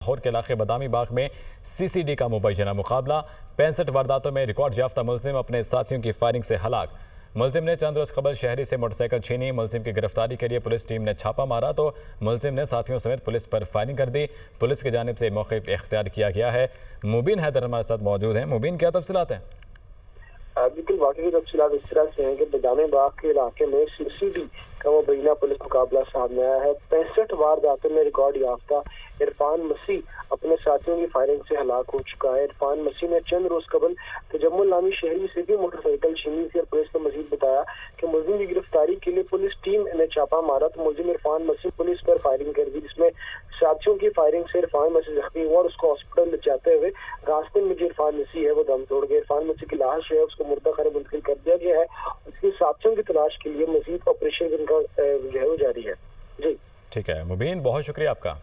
लाहौर के इलाके बदामी बाग में सीसीडी का मुबैना मुकाबला। 65 वारदातों में रिकॉर्ड याफ्ता मुलजिम अपने साथियों की फायरिंग से हलाक। मुलजिम ने चंद रोज कबल शहरी से मोटरसाइकिल छीनी। मुलजिम की गिरफ्तारी के लिए पुलिस टीम ने छापा मारा तो मुलजिम ने साथियों समेत पुलिस पर फायरिंग कर दी। पुलिस की जानिब से मौक़िफ़ इख्तियार किया गया है। मुबीन हैदर हमारे साथ मौजूद हैं। मुबीन, क्या तफसीलात हैं? बिल्कुल, वाकई की तफसीलात इस तरह से हैं कि बदामी बाग के इलाके में सीसीडी का मुबैना पुलिस मुकाबला सामने आया है। 65 वारदातों में रिकॉर्ड याफ्ता इरफान मसीह अपने साथियों की फायरिंग से हलाक हो चुका है। इरफान मसीह ने चंद रोज कबल तजम्मुल नामी शहरी से भी मोटरसाइकिल छीनी थी और पुलिस ने मजीद बताया कि मुलजिम की गिरफ्तारी के लिए पुलिस टीम ने छापा मारा तो मुलजिम इरफान मसीह पुलिस पर फायरिंग कर दी, जिसमें साथियों की फायरिंग से इरफान मसीह जख्मी हुआ और उसको हॉस्पिटल ले जाते हुए रास्ते में जो इरफान मसीह है वो दम तोड़ गया। इरफान मसीह की लाश है उसको मुर्दा खाने मुंतकिल कर दिया गया है। उसके साथियों की तलाश के लिए मजीद ऑपरेशन जिनका जो है वो जारी है। जी ठीक है मुबीन, बहुत शुक्रिया आपका।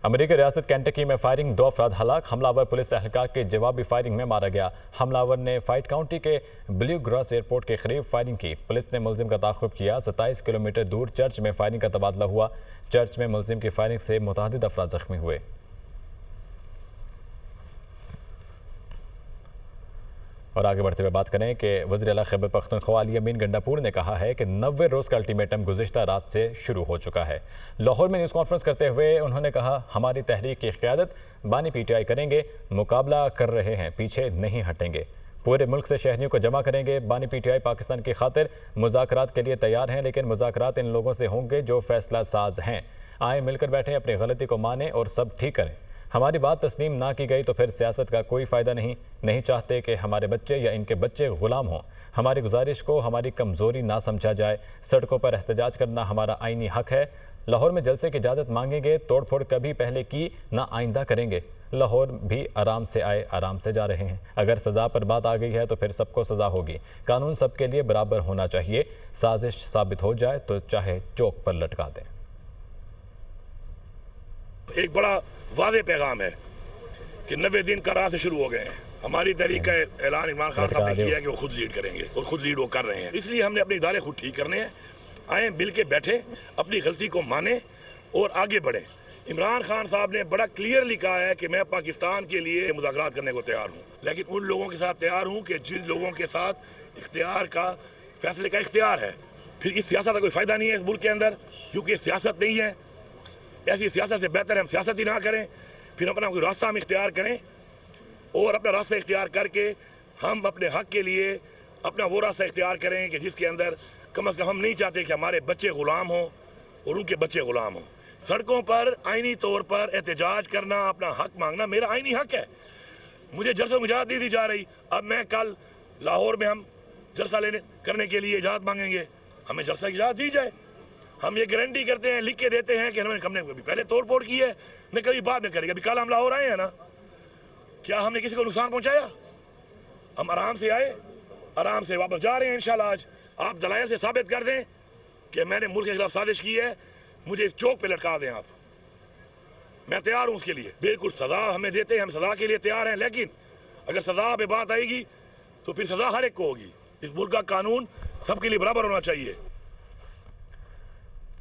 अमेरिकी रियासत केंटकी में फायरिंग, 2 अफराद हलाक। हमलावर पुलिस एहलकार के जवाबी फायरिंग में मारा गया। हमलावर ने फाइट काउंटी के ब्लू ग्रास एयरपोर्ट के करीब फायरिंग की। पुलिस ने मुलजिम का ताक़ुब किया। 27 किलोमीटर दूर चर्च में फायरिंग का तबादला हुआ। चर्च में मुलजिम की फायरिंग से मुतअद्दिद अफराद जख्मी हुए। और आगे बढ़ते हुए बात करें कि वज़ीर आला खैबर पख्तूनख्वा अली अमीन गंडापुर ने कहा है कि 90 रोज़ का अल्टीमेटम गुज़िश्ता रात से शुरू हो चुका है। लाहौर में न्यूज़ कॉन्फ्रेंस करते हुए उन्होंने कहा, हमारी तहरीक की क़यादत बानी पीटीआई करेंगे, मुकाबला कर रहे हैं, पीछे नहीं हटेंगे, पूरे मुल्क से शहरियों को जमा करेंगे। बानी पीटीआई पाकिस्तान की खातिर मुज़ाकरात के लिए तैयार हैं, लेकिन मुज़ाकरात इन लोगों से होंगे जो फैसला साज हैं। आए मिलकर बैठें, अपनी गलती को मानें और सब ठीक करें। हमारी बात तस्लीम ना की गई तो फिर सियासत का कोई फ़ायदा नहीं चाहते कि हमारे बच्चे या इनके बच्चे ग़ुलाम हों। हमारी गुजारिश को हमारी कमज़ोरी ना समझा जाए। सड़कों पर एहतजाज करना हमारा आईनी हक है। लाहौर में जलसे की इजाज़त मांगेंगे, तोड़ फोड़ कभी पहले की ना आइंदा करेंगे। लाहौर भी आराम से आए, आराम से जा रहे हैं। अगर सज़ा पर बात आ गई है तो फिर सबको सज़ा होगी। कानून सबके लिए बराबर होना चाहिए। साजिश साबित हो जाए तो चाहे चौक पर लटका दें। एक बड़ा वादे पैगाम है कि 90 दिन का राह से शुरू हो गए हैं। हमारी तहरीक का ऐलान इमरान खान साहब ने किया है कि वो खुद लीड करेंगे और खुद लीड वो कर रहे हैं। इसलिए हमने अपने इदारे खुद ठीक करने हैं। आए मिल के बैठे, अपनी गलती को माने और आगे बढ़े। इमरान खान साहब ने बड़ा क्लियरली कहा है कि मैं पाकिस्तान के लिए मुज़ाकरात करने को तैयार हूँ, लेकिन उन लोगों के साथ तैयार हूँ कि जिन लोगों के साथ इख्तियार का फैसले का इख्तियार है। फिर इस सियासत का कोई फ़ायदा नहीं है इस मुल्क के अंदर, क्योंकि सियासत नहीं है। ऐसी सियासत से बेहतर है हम सियासत ही ना करें, फिर अपना कोई रास्ता हम इख्तियार करें और अपना रास्ता इख्तियार करके हम अपने हक के लिए अपना वो रास्ता इख्तियार करें कि जिसके अंदर कम से कम हम नहीं चाहते कि हमारे बच्चे ग़ुलाम हों और उनके बच्चे ग़ुलाम हों। सड़कों पर आईनी तौर पर एहतजाज करना, अपना हक मांगना मेरा आईनी हक है। मुझे जलसे में इजाज़त दी जा रही। अब मैं कल लाहौर में हम जलसा करने के लिए इजाज़त मांगेंगे, हमें जलसा की इजाज़त दी जाए। हम ये गारंटी करते हैं, लिख के देते हैं कि हमने कभी पहले तोड़ फोड़ की है, न कभी बाद में करेंगे। अभी कल हम लाहौर आए हैं ना, क्या हमने किसी को नुकसान पहुंचाया? हम आराम से आए, आराम से वापस जा रहे हैं इंशाल्लाह। आज आप दलाइल से साबित कर दें कि मैंने मुल्क के खिलाफ साजिश की है, मुझे इस चौक पे लटका दें आप। मैं तैयार हूँ उसके लिए। बिल्कुल सजा हमें देते हैं, हम सजा के लिए तैयार हैं, लेकिन अगर सजा पे बात आएगी तो फिर सजा हर एक को होगी। इस मुल्क का कानून सबके लिए बराबर होना चाहिए।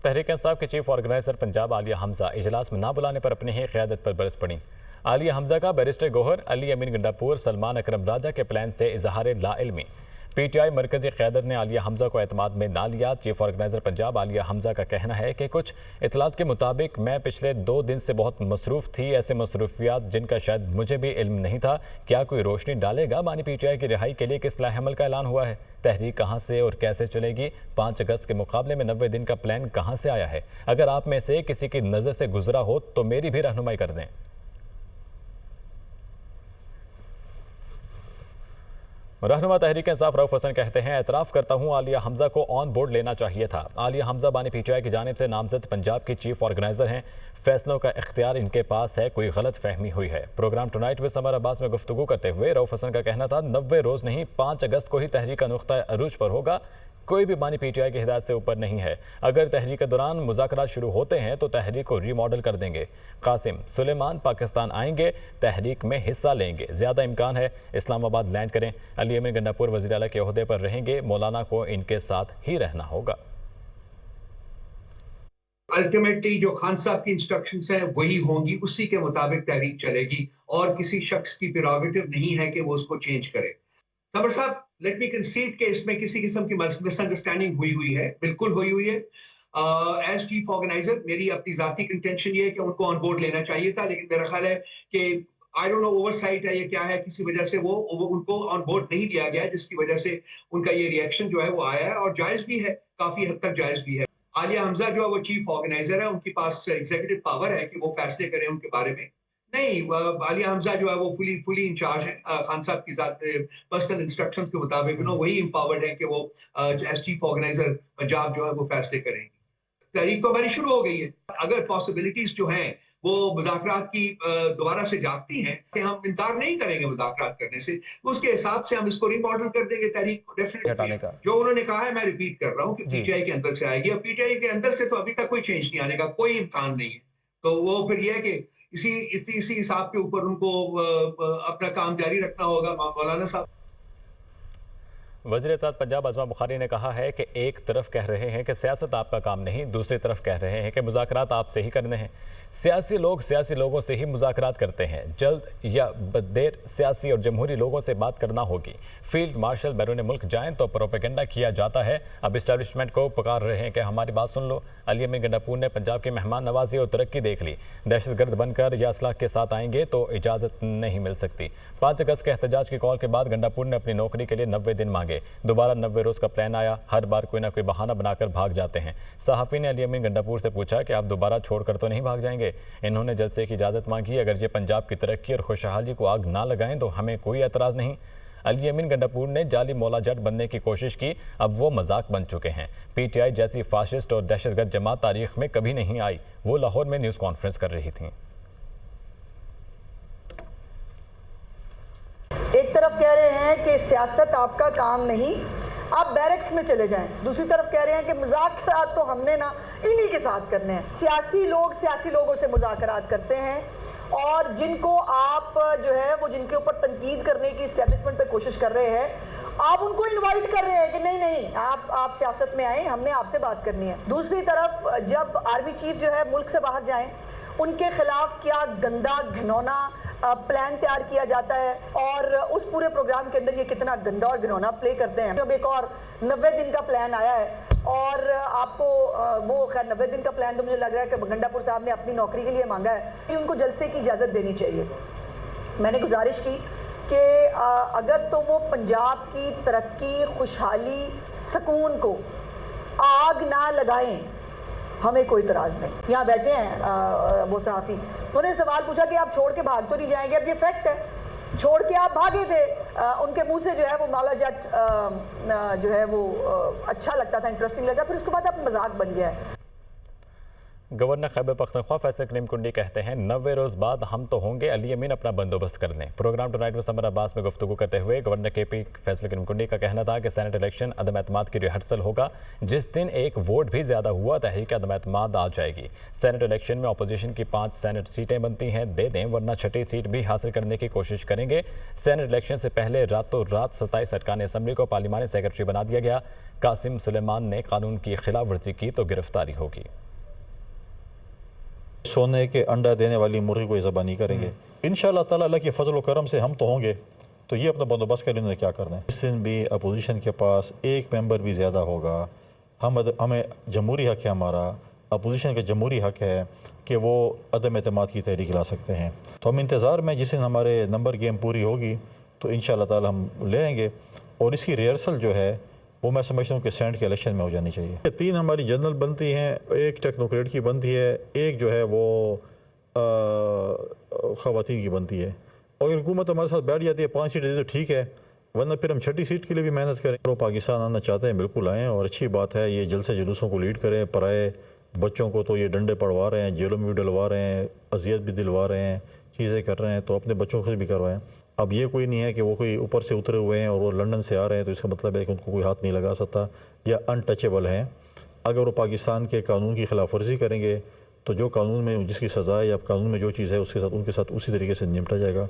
तहरीक इंसाफ के चीफ ऑर्गेनाइजर पंजाब आलिया हमजा इजलास में ना बुलाने पर अपनी ही क़यादत पर बरस पड़ी। आलिया हमजा का बैरिस्टर गौहर, अली अमीन गंडापुर, सलमान अकरम राजा के प्लान से इजहार लाइल्मी। पीटीआई मरकजी क़यादत ने आलिया हमजा को एतमाद में ना लिया। चीफ ऑर्गेनाइजर पंजाब आलिया हमजा का कहना है कि कुछ इतलात के मुताबिक मैं पिछले 2 दिन से बहुत मसरूफ़ थी, ऐसे मसरूफियात जिनका शायद मुझे भी इल्म नहीं था। क्या कोई रोशनी डालेगा बानी पीटीआई की रिहाई के लिए किस लाएहमल का ऐलान हुआ है? तहरीक कहाँ से और कैसे चलेगी? 5 अगस्त के मुकाबले में 90 दिन का प्लान कहाँ से आया है? अगर आप में से किसी की नज़र से गुजरा हो तो मेरी भी रहनुमाई कर दें। रहनुमा तहरीक इंसाफ रऊफ हसन कहते हैं, एतराफ़ करता हूँ आलिया हमजा को ऑन बोर्ड लेना चाहिए था। आलिया हमजा बानी पीटीआई की जानिब से नामजद पंजाब की चीफ ऑर्गेनाइजर हैं। फैसलों का इख्तियार इनके पास है, कोई गलत फहमी हुई है। Program tonight with Samar Abbas में गुफ्तगू करते हुए रऊफ हसन का कहना था, 90 रोज़ नहीं 5 अगस्त को ही तहरीक का नुक्ता अरूज पर होगा। कोई भी बानी पीटीआई की हिदायत से ऊपर नहीं है। अगर तहरीक के दौरान मुज़ाकरात शुरू होते हैं तो तहरीक को रीमॉडल कर देंगे। कासिम सुलेमान पाकिस्तान आएंगे, तहरीक में हिस्सा लेंगे, ज़्यादा इम्कान है इस्लामाबाद लैंड करें। अली अमीन गंडापुर वज़ीर आला के ओहदे पर रहेंगे, मौलाना को इनके साथ ही रहना होगा। अल्टीमेटली जो खान साहब की इंस्ट्रक्शंस हैं वही होंगी, उसी के मुताबिक तहरीक चलेगी और किसी शख्स की प्रेरोगेटिव नहीं है कि वो उसको चेंज करे। समर साहब, लेट मी कंसीड कि इसमें किसी किस्म की मिसअंडरस्टैंडिंग हुई है, बिल्कुल हुई है। एज चीफ ऑर्गेनाइजर मेरी अपनी जाती कंटेंशन ये है कि उनको ऑन बोर्ड लेना चाहिए था, लेकिन मेरा ख्याल है कि आई डोंट नो ओवरसाइट है या क्या है, किसी वजह से वो उनको ऑन बोर्ड नहीं लिया गया, जिसकी वजह से उनका ये रिएक्शन जो है वो आया है और जायज भी है, काफी हद तक जायज भी है। आलिया हमजा जो है वो चीफ ऑर्गेनाइजर है, उनके पास एग्जीक्यूटिव पावर है कि वो फैसले करें उनके बारे में। नहीं, आलिया हमजा जो है वो फुली इंचार्ज है, खान साहब की पर्सनल इंस्ट्रक्शंस के मुताबिक वही एम्पावर्ड है कि वो एज चीफ ऑर्गेनाइजर पंजाब जो है वो फैसले करेंगे। तहरीक तो हमारी शुरू हो गई है। अगर पॉसिबिलिटीज जो हैं वो मुज़ाकरात की दोबारा से जागती हैं कि हम इनकार नहीं करेंगे मुज़ाकरात करने से, उसके हिसाब से हम इसको रिमॉडल कर देंगे तहरीक को डेफिनेटली। जो उन्होंने कहा है मैं रिपीट कर रहा हूँ कि पीटीआई के अंदर से आएगी, और पीटीआई के अंदर से तो अभी तक कोई चेंज नहीं आने का कोई इम्कान नहीं है। तो वो फिर यह है कि इसी हिसाब के ऊपर उनको अपना काम जारी रखना होगा। मौलाना साहब। वज़ीर इत्तेहाद पंजाब अज़मा बुखारी ने कहा है कि एक तरफ कह रहे हैं कि सियासत आपका काम नहीं, दूसरी तरफ कह रहे हैं कि मुज़ाकरात आपसे ही करने हैं। सियासी लोग सियासी लोगों से ही मुज़ाकरात करते हैं। जल्द या देर सियासी और जमहूरी लोगों से बात करना होगी। फील्ड मार्शल बैरून मुल्क जाएं तो प्रोपेगेंडा किया जाता है। अब इस्टेब्लिशमेंट को पुकार रहे हैं कि हमारी बात सुन लो। अली अमीन गंडापुर ने पंजाब की मेहमान नवाजी और तरक्की देख ली। दहशतगर्द बनकर या असलाह के साथ आएंगे तो इजाज़त नहीं मिल सकती। 5 अगस्त के एहतजाज की कॉल के बाद गंडापुर ने अपनी नौकरी के लिए 90 दिन मांगे। दोबारा 90 रोज़ का प्लान आया। हर बार कोई ना कोई बहाना बनाकर भाग जाते हैं। सहाफ़ी ने अली अमीन गंडापुर से पूछा कि आप दोबारा छोड़कर तो नहीं भाग जाएंगे। इन्होंने जलसे की इजाज़त मांगी। अगर ये पंजाब की तरक्की और खुशहाली को आग ना लगाएं तो हमें कोई एतराज़ नहीं। अली अमीन गंडापुर ने जाली मौला जट बनने की कोशिश की, अब वो मजाक बन चुके हैं। पीटीआई जैसी फाशिस्ट और दहशतगर्द जमात तारीख में कभी नहीं आई। वो लाहौर में न्यूज़ कॉन्फ्रेंस कर रही थी। एक तरफ कह रहे हैं कि सियासत आपका काम नहीं, आप बैरक्स में चले जाएं। दूसरी तरफ कह रहे हैं कि मुज़ाकरात तो हमने ना इन्हीं के साथ करने हैं। सियासी लोग सियासी लोगों से मुज़ाकरात करते हैं, और जिनको आप जो है वो जिनके ऊपर तनकीद करने की इस्टेब्लिशमेंट पे कोशिश कर रहे हैं, आप उनको इनवाइट कर रहे हैं कि नहीं आप सियासत में आए, हमने आपसे बात करनी है। दूसरी तरफ जब आर्मी चीफ जो है मुल्क से बाहर जाएं, उनके खिलाफ क्या गंदा घिनौना प्लान तैयार किया जाता है, और उस पूरे प्रोग्राम के अंदर ये कितना गंदा और घिनौना प्ले करते हैं। अब एक और 90 दिन का प्लान आया है, और आपको वो खैर 90 दिन का प्लान तो मुझे लग रहा है कि गंडापुर साहब ने अपनी नौकरी के लिए मांगा है कि उनको जलसे की इजाज़त देनी चाहिए। मैंने गुजारिश की कि अगर तो वो पंजाब की तरक्की, खुशहाली, सुकून को आग ना लगाएं, हमें कोई इतराज़ नहीं। यहाँ बैठे हैं वो सहाफ़ी, उन्होंने सवाल पूछा कि आप छोड़ के भाग तो नहीं जाएंगे। अब ये फैक्ट है, छोड़ के आप भागे थे। उनके मुंह से जो है वो मौला जट जो है वो अच्छा लगता था, इंटरेस्टिंग लगा, फिर उसके बाद अब मजाक बन गया है। गवर्नर खैबर पख्तूनख्वा फैसल करीम कुंडी कहते हैं 90 रोज़ बाद हम तो होंगे, अली अमीन अपना बंदोबस्त कर लें। प्रोग्राम टुनाइट में समर अब्बास में गुफ्तगू करते हुए गवर्नर KP फैसल करीम कुंडी का कहना था कि सेनेट इलेक्शन अदम एतमाद की रिहर्सल होगा। जिस दिन एक वोट भी ज़्यादा हुआ तहरीक अदम एतमाद आ जाएगी। सेनेट इलेक्शन में अपोजिशन की 5 सेनेट सीटें बनती हैं, दे दें, वरना 6ठी सीट भी हासिल करने की कोशिश करेंगे। सेनेट इलेक्शन से पहले रातों रात 27 अरकान असम्बली को पार्लिमानी सेक्रेटरी बना दिया गया। कासिम सुलेमान ने कानून की खिलाफ वर्जी की तो गिरफ्तारी होगी। सोने के अंडा देने वाली मुर्गी को ज़बानी करेंगे इंशाअल्लाह ताला। अल्लाह की फजल व करम से हम तो होंगे, तो ये अपना बंदोबस्त कर इन्होंने क्या करना है। इस दिन भी अपोजिशन के पास एक मेंबर भी ज़्यादा होगा। हमें जमहूरी हक़ है, हमारा अपोजिशन का जमहूरी हक़ है कि वो अदम एतमाद की तहरीक ला सकते हैं। तो हम इंतज़ार में जिस दिन हमारे नंबर गेम पूरी होगी तो इंशाअल्लाह ताला हम ले आएंगे, और इसकी रिहर्सल जो है वो मैं समझता हूँ कि सेनेट के इलेक्शन में हो जानी चाहिए। 3 हमारी जनरल बनती हैं, एक टेक्नोक्रेट की बनती है, एक जो है वो ख़वातीन की बनती है। और हुकूमत हमारे साथ बैठ जाती है 5 सीटें दे तो ठीक है, वरना फिर हम 6ठी सीट के लिए भी मेहनत करें। तो पाकिस्तान आना चाहते हैं, बिल्कुल आएँ, और अच्छी बात है। ये जलसे जुलूसों को लीड करें। पराए बच्चों को तो ये डंडे पड़वा रहे हैं, जेलों में भी डलवा रहे हैं, अजियत भी दिलवा रहे हैं, चीज़ें कर रहे हैं, तो अपने बच्चों से भी करवाएं। अब ये कोई नहीं है कि वो कोई ऊपर से उतरे हुए हैं और वो लंदन से आ रहे हैं तो इसका मतलब है कि उनको कोई हाथ नहीं लगा सकता या अनटचेबल हैं। अगर वो पाकिस्तान के कानून की खिलाफ वर्जी करेंगे तो जो कानून में जिसकी सज़ा है या कानून में जो चीज़ है उसके साथ उनके साथ उसी तरीके से निपटा जाएगा।